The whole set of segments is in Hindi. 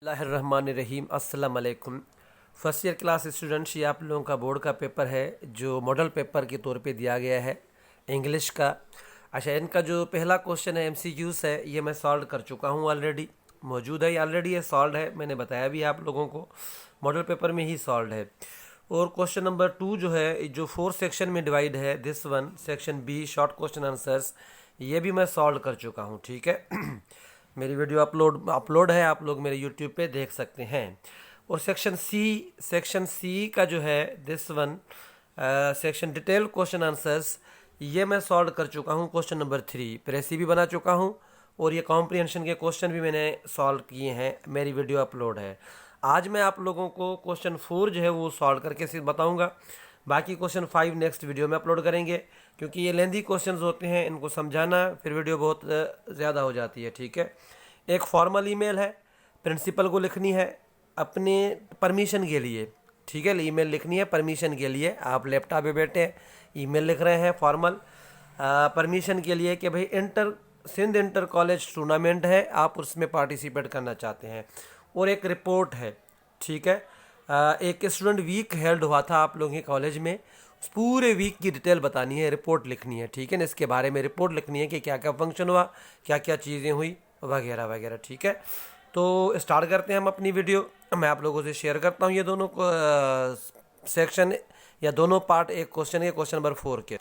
बिस्मिल्लाहिर्रहमानिर्रहीम। अस्सलाम वालेकुम। फर्स्ट ईयर क्लास स्टूडेंट्स, ये आप लोगों का बोर्ड का पेपर है जो मॉडल पेपर के तौर पे दिया गया है इंग्लिश का। अच्छा, इनका जो पहला क्वेश्चन है एमसीक्यूज है, ये मैं सॉल्व कर चुका हूँ, ऑलरेडी मौजूद है, ऑलरेडी ये सॉल्व है, मैंने बताया भी आप लोगों को मॉडल पेपर में ही सॉल्व है। और क्वेश्चन नंबर 2 जो है, जो 4 सेक्शन में डिवाइड है, this one section B short question answers, ये भी मैं सॉल्व कर चुका हूँ। ठीक है मेरी वीडियो अपलोड है, आप लोग मेरे यूट्यूब पे देख सकते हैं। और सेक्शन सी का जो है this one section detail question answers, ये मैं सॉल्व कर चुका हूँ। क्वेश्चन नंबर 3 प्रेसी भी बना चुका हूँ और ये कॉम्प्रिहेंशन के क्वेश्चन भी मैंने सॉल्व किए हैं, मेरी वीडियो अपलोड है। आज मैं आप लोगों को क्वेश्चन 4 जो है वो सॉल्व करके सिर्फ बताऊँगा। बाकी क्वेश्चन 5 नेक्स्ट वीडियो में अपलोड करेंगे, क्योंकि ये लेंदी क्वेश्चंस होते हैं, इनको समझाना फिर वीडियो बहुत ज़्यादा हो जाती है। ठीक है, एक फॉर्मल ईमेल है, प्रिंसिपल को लिखनी है अपने परमिशन के लिए। ठीक है, ईमेल लिखनी है परमिशन के लिए। आप लैपटॉप पे बैठे हैं, ईमेल लिख रहे हैं फॉर्मल परमिशन के लिए कि भाई सिंध इंटर कॉलेज टूर्नामेंट है, आप उसमें पार्टिसिपेट करना चाहते हैं। और एक रिपोर्ट है। ठीक है, एक स्टूडेंट वीक हेल्ड हुआ था आप लोगों के कॉलेज में, उस पूरे वीक की डिटेल बतानी है, रिपोर्ट लिखनी है। ठीक है ना, इसके बारे में रिपोर्ट लिखनी है कि क्या क्या फंक्शन हुआ, क्या क्या चीज़ें हुई वगैरह वगैरह। ठीक है, तो स्टार्ट करते हैं हम अपनी वीडियो। मैं आप लोगों से शेयर करता हूँ ये दोनों सेक्शन या दोनों पार्ट, एक क्वेश्चन के क्वेश्चन नंबर 4 के।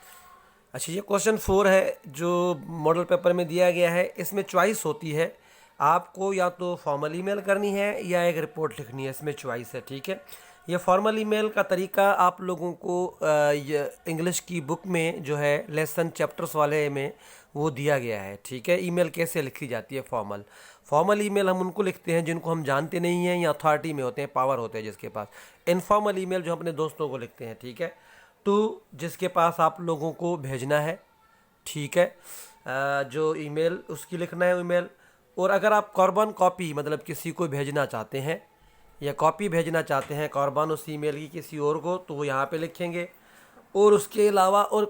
अच्छा, ये क्वेश्चन 4 है जो मॉडल पेपर में दिया गया है। इसमें चॉइस होती है, आपको या तो फॉर्मल ईमेल करनी है या एक रिपोर्ट लिखनी है, इसमें चॉइस है। ठीक है, ये फॉर्मल ईमेल का तरीका आप लोगों को इंग्लिश की बुक में जो है लेसन चैप्टर्स वाले में वो दिया गया है। ठीक है, ईमेल कैसे लिखी जाती है फॉर्मल ईमेल हम उनको लिखते हैं जिनको हम जानते नहीं हैं या अथॉरिटी में होते हैं, पावर होते हैं जिसके पास। इनफॉर्मल ईमेल जो अपने दोस्तों को लिखते हैं। ठीक है, तो जिसके पास आप लोगों को भेजना है, ठीक है, जो ईमेल उसकी लिखना है ईमेल। और अगर आप कार्बन कॉपी मतलब किसी को भेजना चाहते हैं या कॉपी भेजना चाहते हैं कार्बन उस ईमेल की किसी और को, तो वो यहाँ पे लिखेंगे। और उसके अलावा और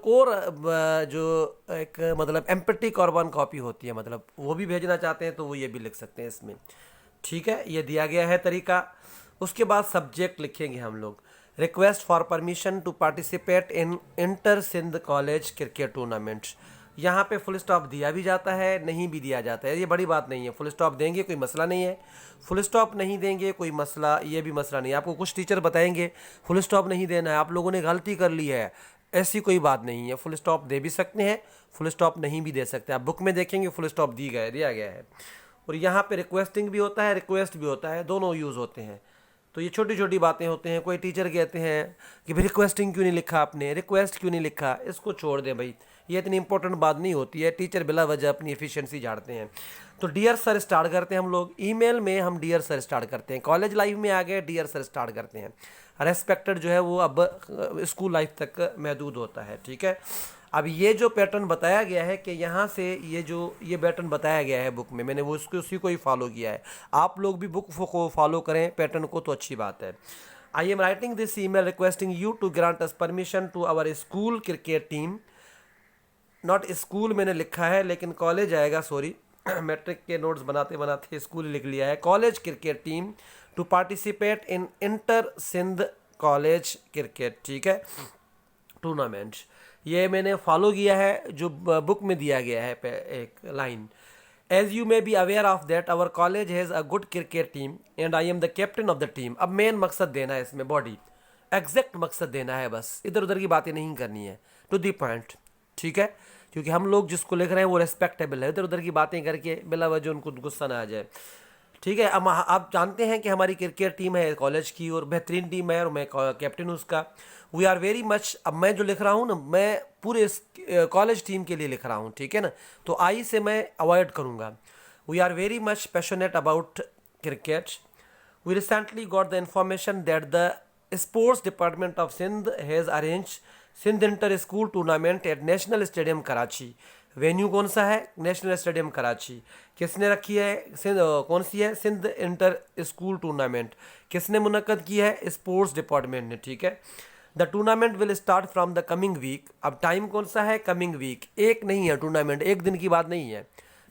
जो एक मतलब एम्प्टी कार्बन कॉपी होती है, मतलब वो भी भेजना चाहते हैं तो वो ये भी लिख सकते हैं इसमें। ठीक है, ये दिया गया है तरीका। उसके बाद सब्जेक्ट लिखेंगे हम लोग, request for permission to participate in inter Sindh college cricket tournaments. यहाँ पे फुल स्टॉप दिया भी जाता है, नहीं भी दिया जाता है, ये बड़ी बात नहीं है। फुल स्टॉप देंगे कोई मसला नहीं है, फुल स्टॉप नहीं देंगे कोई मसला, ये भी मसला नहीं है। आपको कुछ टीचर बताएंगे फुल स्टॉप नहीं देना है, आप लोगों ने गलती कर ली है, ऐसी कोई बात नहीं है। फुल स्टॉप दे भी सकते हैं, फुल स्टॉप नहीं भी दे सकते। आप बुक में देखेंगे फुल स्टॉप दिया गया है। और यहाँ पे रिक्वेस्टिंग भी होता है, रिक्वेस्ट भी होता है, दोनों यूज़ होते हैं। तो ये छोटी छोटी बातें होते हैं। कोई टीचर कहते हैं कि भाई रिक्वेस्टिंग क्यों नहीं लिखा आपने, रिक्वेस्ट क्यों नहीं लिखा, इसको छोड़ दें भाई, ये इतनी इंपॉर्टेंट बात नहीं होती है। टीचर बिला वजह अपनी एफिशिएंसी झाड़ते हैं। तो डियर सर स्टार्ट करते हैं हम लोग, ईमेल में हम डियर सर स्टार्ट करते हैं। कॉलेज लाइफ में आ गए डियर सर स्टार्ट करते हैं, रेस्पेक्टेड जो है वो अब स्कूल लाइफ तक महदूद होता है। ठीक है, अब ये जो पैटर्न बताया गया है कि यहाँ से ये पैटर्न बताया गया है बुक में, मैंने वो उसी को ही फॉलो किया है। आप लोग भी बुक को फॉलो करें पैटर्न को, तो अच्छी बात है। I am writing this email requesting you to grant us permission to our school cricket team. Not school मैंने लिखा है लेकिन कॉलेज आएगा, सॉरी मैट्रिक के नोट्स बनाते बनाते स्कूल लिख लिया है। College cricket team to participate in inter Sindh college cricket, ठीक है, टूर्नामेंट। ये मैंने फॉलो किया है जो बुक में दिया गया है एक line. As you may be aware of that our college has a good cricket team and I am the captain of the team. अब मेन मकसद देना है इसमें, बॉडी एग्जैक्ट मकसद देना है, बस इधर उधर की बातें नहीं करनी है, टू दी पॉइंट। ठीक है, क्योंकि हम लोग जिसको लिख रहे हैं वो रेस्पेक्टेबल है, इधर उधर की बातें करके बिला वजह उनको गुस्सा ना आ जाए। ठीक है, अब आप जानते हैं कि हमारी क्रिकेट टीम है कॉलेज की और बेहतरीन टीम है और मैं कैप्टन हूँ उसका। वी आर वेरी मच, अब मैं जो लिख रहा हूँ ना, मैं पूरे कॉलेज टीम के लिए लिख रहा हूँ। ठीक है ना, तो आई से मैं अवॉइड करूँगा। We are very much passionate about cricket. We recently got the information that the sports department of Sindh has arrange Sindh inter school tournament at national stadium Karachi. Venue कौन सा है? National stadium Karachi. किसने रखी है? कौन सी है? Sindh inter school tournament. किसने मुनक्कद की है? स्पोर्ट्स डिपार्टमेंट ने। ठीक है, the tournament will start from the coming week. अब टाइम कौन सा है? Coming week. एक नहीं है टूर्नामेंट, एक दिन की बात नहीं है,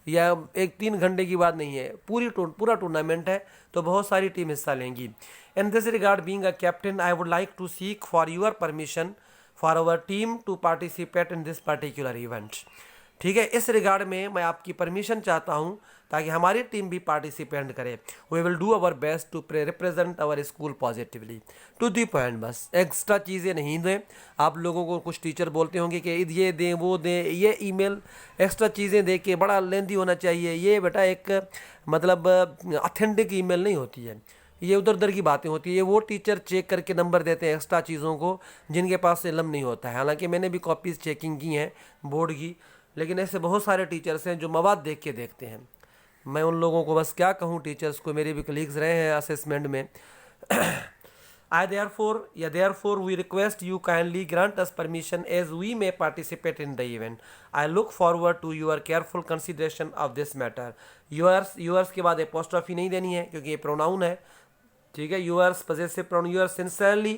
या एक 3 घंटे की बात नहीं है, पूरा टूर्नामेंट है, तो बहुत सारी टीम हिस्सा लेंगी। In this regard being a captain I would like to seek for your permission for our team to participate in this particular event. ठीक है, इस रिगार्ड में मैं आपकी परमिशन चाहता हूँ ताकि हमारी टीम भी पार्टिसिपेट करे। We will do our best to represent our school positively. To the point, बस एक्स्ट्रा चीज़ें नहीं दें। आप लोगों को कुछ टीचर बोलते होंगे कि ये दें वो दें, ये ईमेल एक्स्ट्रा चीज़ें दे के बड़ा लेंथी होना चाहिए। ये बेटा एक मतलब ऑथेंटिक ईमेल नहीं होती है, ये उधर उधर की बातें होती है। वो टीचर चेक करके नंबर देते हैं एक्स्ट्रा चीज़ों को जिनके पास इल्म नहीं होता है। हालांकि मैंने भी कॉपीज़ चेकिंग की हैं बोर्ड की, लेकिन ऐसे बहुत सारे टीचर्स हैं जो मवाद देख के देखते हैं। मैं उन लोगों को बस क्या कहूँ, टीचर्स को, मेरे भी कलीग्स रहे हैं असेसमेंट में। therefore we request you kindly grant us permission as we may participate in the event. I look forward to your careful consideration of this matter. yours के बाद apostrophe नहीं देनी है क्योंकि ये प्रोनाउन है। ठीक है, yours possessive pronoun, yours sincerely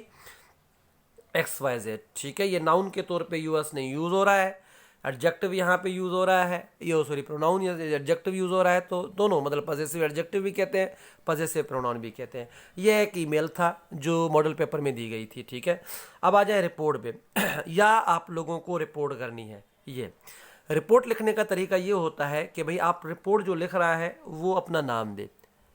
XYZ। ठीक है, ये नाउन के तौर पे yours नहीं यूज़ हो रहा है, एडजेक्टिव यहाँ पे यूज़ हो रहा है, ये सॉरी प्रोनाउन या एडजेक्टिव यूज़ हो रहा है, तो दोनों मतलब पॉजेसिव एडजेक्टिव भी कहते हैं, पॉजेसिव प्रोनाउन भी कहते हैं। ये एक ईमेल था जो मॉडल पेपर में दी गई थी। ठीक है, अब आ जाए रिपोर्ट पे। या आप लोगों को रिपोर्ट करनी है। ये रिपोर्ट लिखने का तरीका ये होता है कि भाई आप रिपोर्ट जो लिख रहा है वो अपना नाम दे,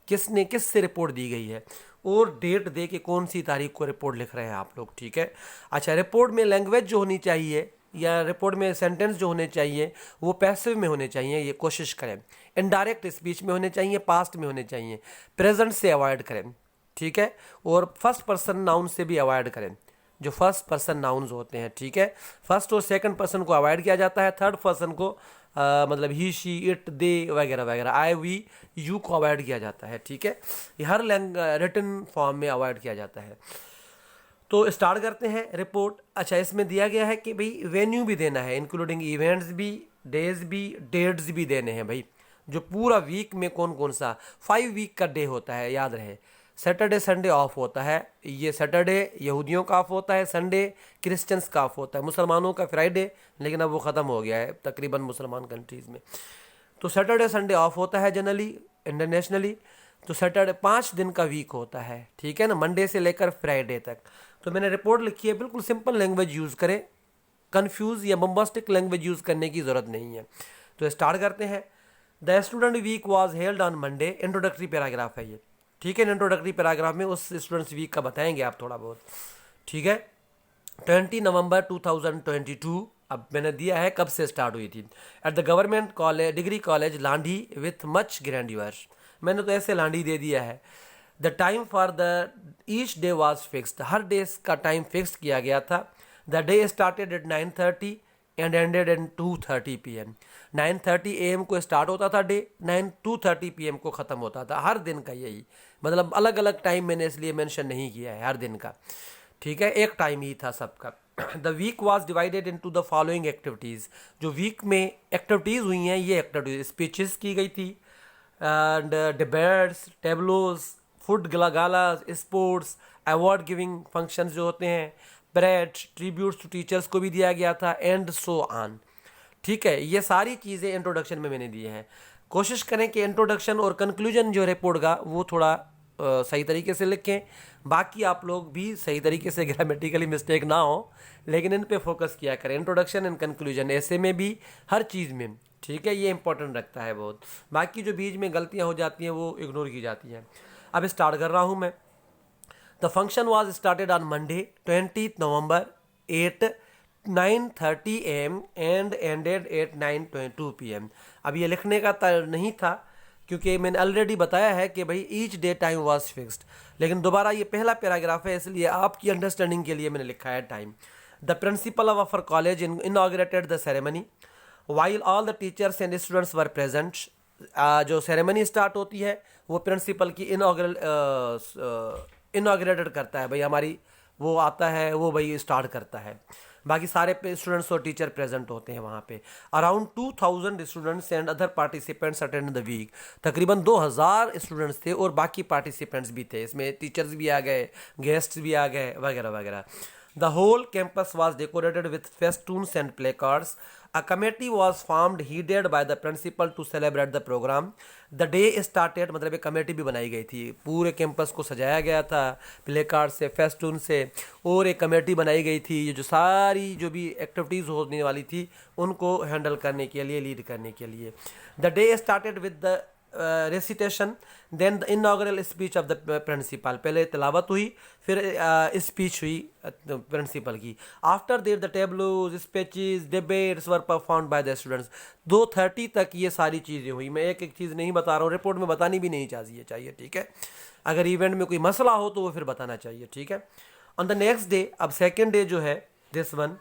किससे रिपोर्ट दी गई है, और डेट दे के कौन सी तारीख को रिपोर्ट लिख रहे हैं आप लोग। ठीक है, अच्छा, रिपोर्ट में लैंग्वेज जो होनी चाहिए या रिपोर्ट में सेंटेंस जो होने चाहिए वो पैसिव में होने चाहिए, ये कोशिश करें। इनडायरेक्ट स्पीच में होने चाहिए, पास्ट में होने चाहिए, प्रेजेंट से अवॉइड करें। ठीक है, और फर्स्ट पर्सन नाउन से भी अवॉइड करें, जो फर्स्ट पर्सन नाउन्स होते हैं। ठीक है, फर्स्ट और सेकंड पर्सन को अवॉइड किया जाता है, थर्ड पर्सन को मतलब ही शी इट दे वगैरह वगैरह, आई वी यू को अवॉइड किया जाता है। ठीक है, ये हर रिटन फॉर्म में अवॉइड किया जाता है। तो स्टार्ट करते हैं रिपोर्ट। अच्छा, इसमें दिया गया है कि भाई वेन्यू भी देना है, इंक्लूडिंग इवेंट्स भी, डेज भी, डेट्स भी देने हैं भाई, जो पूरा वीक में कौन कौन सा 5 वीक का डे होता है, याद रहे। सैटरडे संडे ऑफ होता है, ये सैटरडे यहूदियों का ऑफ होता है, संडे क्रिश्चियंस का ऑफ होता है, मुसलमानों का फ्राइडे, लेकिन अब वो ख़त्म हो गया है तकरीबन मुसलमान कंट्रीज़ में। तो सैटरडे संडे ऑफ होता है जनरली इंटरनेशनली। तो सैटरडे 5 दिन का वीक होता है। ठीक है ना, मंडे से लेकर फ्राइडे तक। तो मैंने रिपोर्ट लिखी है, बिल्कुल सिंपल लैंग्वेज यूज़ करें, कंफ्यूज या बम्बास्टिक लैंग्वेज यूज़ करने की ज़रूरत नहीं है। तो स्टार्ट करते हैं। The student week was held on Monday, introductory paragraph है ये। ठीक है, इंट्रोडक्टरी पैराग्राफ में उस स्टूडेंट्स वीक का बताएंगे आप थोड़ा बहुत। ठीक है, 20 नवंबर 2022। अब मैंने दिया है कब से स्टार्ट हुई थी। At the government college degree college Landi with much grandeur, मैंने तो ऐसे लांडी दे दिया है। The time for the each day was fixed, हर डे का टाइम फिक्स किया गया था। The day started at 9:30 and ended at 2:30 PM। 9:30 AM को स्टार्ट होता था डे, 2:30 PM को ख़त्म होता था। हर दिन का यही मतलब, अलग अलग टाइम मैंने इसलिए मेंशन नहीं किया है हर दिन का। ठीक है, एक टाइम ही था सबका। The week was divided into the following activities, जो वीक में एक्टिविटीज़ हुई हैं ये एक्टिविटीज, स्पीचेस की गई थी, and debates, tableaus, food galas, sports, award giving functions जो होते हैं, परेड, ट्रिब्यूट्स टू टीचर्स को भी दिया गया था, एंड सो ऑन। ठीक है, ये सारी चीज़ें इंट्रोडक्शन में मैंने दी हैं। कोशिश करें कि इंट्रोडक्शन और कंक्लूजन जो रिपोर्ट का वो थोड़ा सही तरीके से लिखें। बाकी आप लोग भी सही तरीके से ग्रामेटिकली मिस्टेक ना हो, लेकिन इन पे फोकस किया करें। इंट्रोडक्शन एंड कंक्लूजन ऐसे में भी, हर चीज़ में। ठीक है, ये इंपॉर्टेंट रखता है बहुत। बाकी जो बीच में गलतियाँ हो जाती हैं वो इग्नोर की जाती हैं। अब स्टार्ट कर रहा हूँ मैं। The function was started on Monday 20 November at 9:30 AM and ended at 9:22 PM। अब ये लिखने का नहीं था क्योंकि मैंने ऑलरेडी बताया है कि भाई each day time was fixed, लेकिन दोबारा ये पहला पैराग्राफ है इसलिए आपकी अंडरस्टैंडिंग के लिए मैंने लिखा है time. The principle of our college inaugurated the ceremony while all the teachers and students were present. जो सेरेमनी स्टार्ट होती है वो प्रिंसिपल की इनॉग्रेटेड करता है भाई, हमारी वो आता है वो भाई स्टार्ट करता है। बाकी सारे स्टूडेंट्स और टीचर प्रेजेंट होते हैं वहाँ पे। Around 2000 students and other participants attend the week. तकरीबन 2000 स्टूडेंट्स थे और बाकी पार्टिसिपेंट्स भी थे, इसमें टीचर्स भी आ गए, गेस्ट्स भी आ गए वगैरह वगैरह। The whole campus was decorated with festoons and placards. A committee was formed headed by the principal to celebrate the program. The day started, मतलब एक कमेटी भी बनाई गई थी, पूरे कैंपस को सजाया गया था प्ले कार्ड से, फेस्टून से, और एक कमेटी बनाई गई थी ये जो सारी जो भी एक्टिविटीज़ होने वाली थी उनको हैंडल करने के लिए, लीड करने के लिए. The day started with the recitation, then the inaugural speech of the principal. पहले तिलावत हुई, फिर स्पीच हुई प्रिंसिपल की. After there the tableaus, speeches, debates were performed by the students. 2:30 तक ये सारी चीज़ें हुई. मैं एक एक चीज़ नहीं बता रहा हूँ, रिपोर्ट में बतानी भी नहीं चाहिए, ठीक है. अगर इवेंट में कोई मसला हो तो वो फिर बताना चाहिए, ठीक है. ऑन द नेक्स्ट डे, अब सेकेंड डे जो है दिस वन,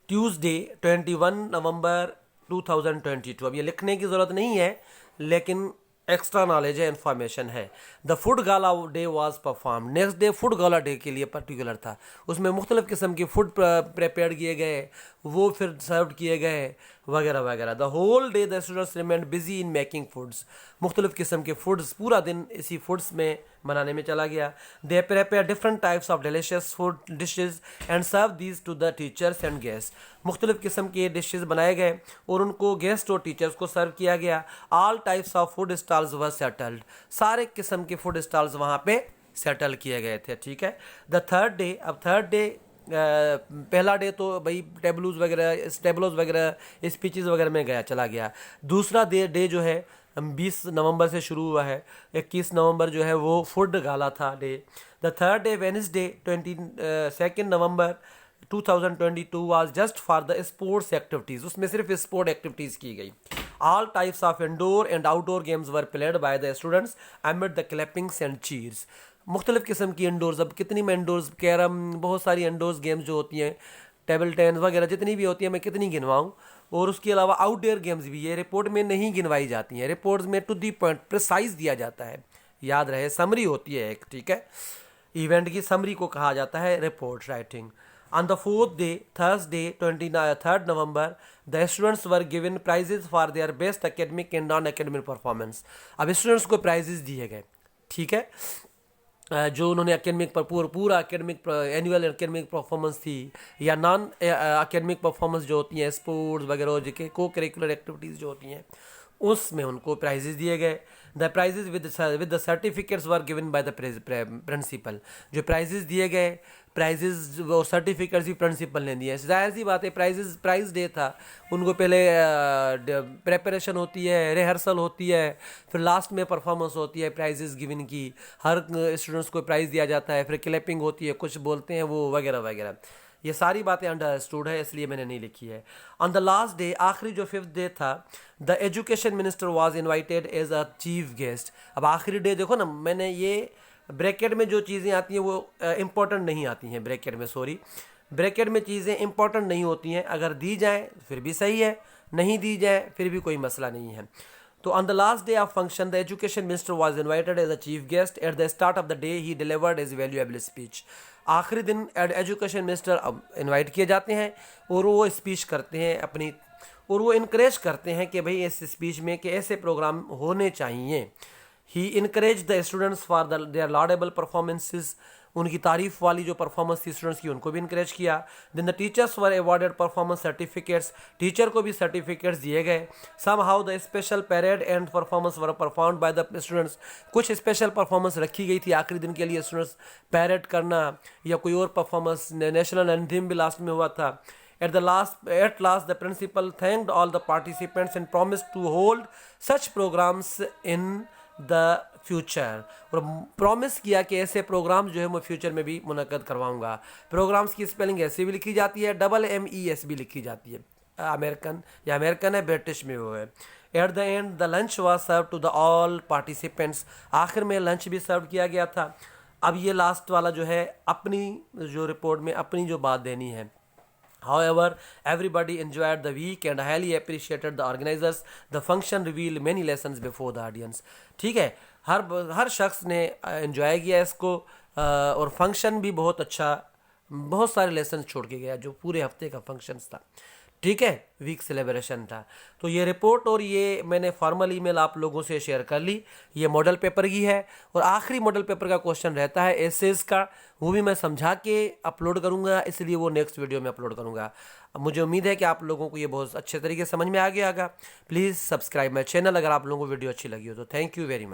ट्यूसडे 21 नवंबर 2022. अब ये लिखने की ज़रूरत नहीं है लेकिन एक्स्ट्रा नॉलेज है, इन्फॉर्मेशन है. The food gala day was perform. Next day food gala day के लिए पर्टिकुलर था. उसमें मुख्तलिफ़ किस्म के फूड प्रिपेयर किए गए, वो फिर सर्व किए गए वगैरह वगैरह. The whole day the students remained busy in making foods. मुख्तलिफ़ किस्म के फूड्स, पूरा दिन इसी फूड्स में बनाने में चला गया. They prepare different types of delicious food dishes and serve these to the teachers and guest. मुख्तलिफ़ किस्म के डिशेज बनाए गए और उनको गेस्ट और टीचर्स को सर्व किया गया. All types of food stalls were settled. सारे किस्म के फूड स्टॉल्स वहाँ पे सेटल किए गए थे, ठीक है. द थर्ड डे, अब थर्ड डे, पहला डे तो भाई टेबलोज वगैरह स्पीचेस वगैरह में चला गया. दूसरा डे जो है 20 नवंबर से शुरू हुआ है. 21 नवंबर जो है वो फूड गाला था day. The third day Wednesday 22 November 2022 was just for the sports activities. उसमें सिर्फ स्पोर्ट एक्टिविटीज़ की गई. All types of indoor and outdoor games were played by the students एमिड the clappings and cheers. मुख्तलिफ़ किस्म की इंडोर्स, अब कितनी में इंडोर्स, कैरम, बहुत सारी इंडोर्स गेम्स जो होती हैं, टेबल टेनिस वगैरह जितनी भी होती हैं, मैं कितनी गिनवाऊँ. और उसके अलावा आउटडोर गेम्स भी ये रिपोर्ट में नहीं गिनवाई जाती हैं. रिपोर्ट्स में टू दी पॉइंट प्रिसाइज दिया जाता है, याद रहे, समरी होती है एक, ठीक है. इवेंट की समरी को कहा जाता है report writing. On the fourth day, Thursday, 23rd November, the students were given prizes for their best academic and non-academic performance. अब स्टूडेंट्स को प्राइजेस दिए गए, ठीक है. जो उन्होंने एकेडमिक पर पूरा एकेडमिक एनुअल एकेडमिक परफॉर्मेंस थी या नॉन एकेडमिक परफॉर्मेंस जो होती हैं, स्पोर्ट्स वगैरह जो को करिकुलर एक्टिविटीज़ जो होती हैं, उसमें उनको प्राइजेस दिए गए. The prizes with the certificates were given by the principal. जो प्राइजेस दिए गए, प्राइजेस और सर्टिफिकेट्स भी प्रिंसिपल ने दिए. जाहिर सी बात है, प्राइज़ डे था, उनको पहले प्रेपरेशन होती है, रिहर्सल होती है, फिर लास्ट में परफॉर्मेंस होती है प्राइजेस गिवन की. हर स्टूडेंट्स को प्राइज़ दिया जाता है, फिर क्लैपिंग होती है, कुछ बोलते हैं वो वगैरह वगैरह. ये सारी बातें अंडरस्टूड है, इसलिए मैंने नहीं लिखी है. ऑन द लास्ट डे, आखिरी जो 5th डे था, the education minister was invited as a chief guest. अब आखिरी डे देखो ना, मैंने ये ब्रैकेट में जो चीज़ें आती हैं वो इम्पोर्टेंट नहीं आती हैं. ब्रैकेट में चीज़ें इंपॉर्टेंट नहीं होती हैं. अगर दी जाएँ फिर भी सही है, नहीं दी जाए फिर भी कोई मसला नहीं है. तो on the last day of function, the education minister was invited as a chief guest. At the start of the day he delivered his valuable speech. आखिरी दिन एजुकेशन मिनिस्टर अब इन्वाइट किए जाते हैं और वो स्पीच करते हैं अपनी, और वो इनक्रेज करते हैं कि भाई इस स्पीच में कि ऐसे प्रोग्राम होने चाहिए. He encourage the students for their laudable performances. उनकी तारीफ वाली जो परफॉर्मेंस थी स्टूडेंट्स की, उनको भी इनक्रेज किया. Then the teachers were awarded performance certificates. Teacher को भी सर्टिफिकेट्स दिए गए. Somehow the special parade and performance were performed by the students. कुछ स्पेशल परफॉर्मेंस रखी गई थी आखिरी दिन के लिए, स्टूडेंट्स पैरेड करना या कोई और परफॉर्मेंस. नेशनल एंथम भी लास्ट में हुआ था. At last, the principal thanked all the participants and promised to hold such programs in the future. और प्रॉमिस किया कि ऐसे प्रोग्राम्स जो है मैं फ्यूचर में भी मुनक्कद करवाऊंगा. प्रोग्राम्स की स्पेलिंग ऐसे भी लिखी जाती है, MES भी लिखी जाती है. अमेरिकन है, ब्रिटिश में वो है. At the end the lunch was serve to the all participants. आखिर में लंच भी सर्व किया गया था. अब ये लास्ट वाला जो है, अपनी जो रिपोर्ट में अपनी जो बात देनी है. However, everybody enjoyed the week and highly appreciated the organizers. The function revealed many lessons before the audience. ठीक है, हर शख्स ने एंजॉय किया इसको और फंक्शन भी बहुत अच्छा, बहुत सारे लेसन छोड़ के गया जो पूरे हफ्ते का फंक्शन था. ठीक है, वीक सेलिब्रेशन था। तो ये रिपोर्ट और ये मैंने फॉर्मल ईमेल आप लोगों से शेयर कर ली। ये मॉडल पेपर की है और आखिरी मॉडल पेपर का क्वेश्चन रहता है एसेस का, वो भी मैं समझा के अपलोड करूँगा, इसलिए वो नेक्स्ट वीडियो में अपलोड करूँगा। अब मुझे उम्मीद है कि आप लोगों को ये बहुत अच्छे तरीके से समझ में आ गया होगा। प्लीज़ सब्सक्राइब माई चैनल अगर आप लोगों को वीडियो अच्छी लगी हो तो। Thank you very much.